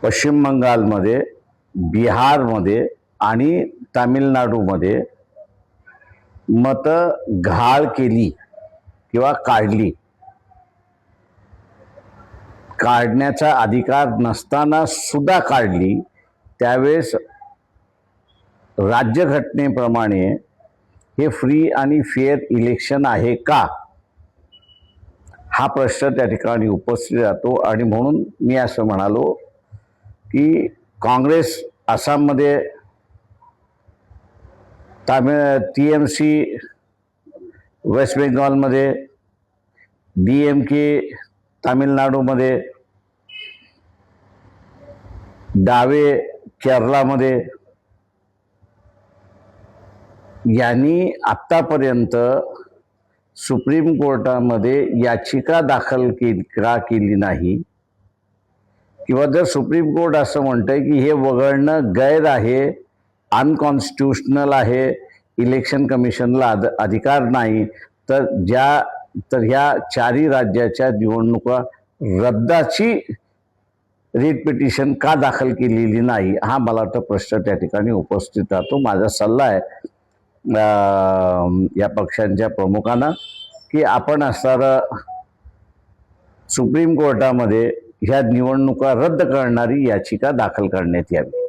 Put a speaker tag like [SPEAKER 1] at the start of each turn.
[SPEAKER 1] पश्चिम बंगालमध्ये, बिहारमध्ये आणि तामिळनाडूमध्ये मतं घाळ केली किंवा काढण्याचा अधिकार नसताना सुद्धा काढली, त्यावेळेस राज्यघटनेप्रमाणे हे फ्री आणि फेअर इलेक्शन आहे का, हा प्रश्न त्या ठिकाणी उपस्थित राहतो. आणि म्हणून मी असं म्हणालो की काँग्रेस आसाममध्ये, TMC वेस्ट बेंगॉलमध्ये, DMK तामिळनाडूमध्ये, डावे केरळामध्ये यांनी आत्तापर्यंत सुप्रीम कोर्टामध्ये याचिका दाखल केली नाही. किंवा जर सुप्रीम कोर्ट असं म्हणतंय की हे वगळणं गैर आहे, अनकॉन्स्टिट्युशनल आहे, इलेक्शन कमिशनला अधिकार नाही, तर ह्या चारही राज्याच्या निवडणुका रद्दाची रिट पिटिशन का दाखल केलेली नाही, हा मला वाटतं प्रश्न त्या ठिकाणी उपस्थित राहतो. माझा सल्ला आहे या पक्षांच्या प्रमुखांना की आपण असणारं सुप्रीम कोर्टामध्ये ह्या निवडणुका रद्द करणारी याचिका दाखल करण्यात यावी.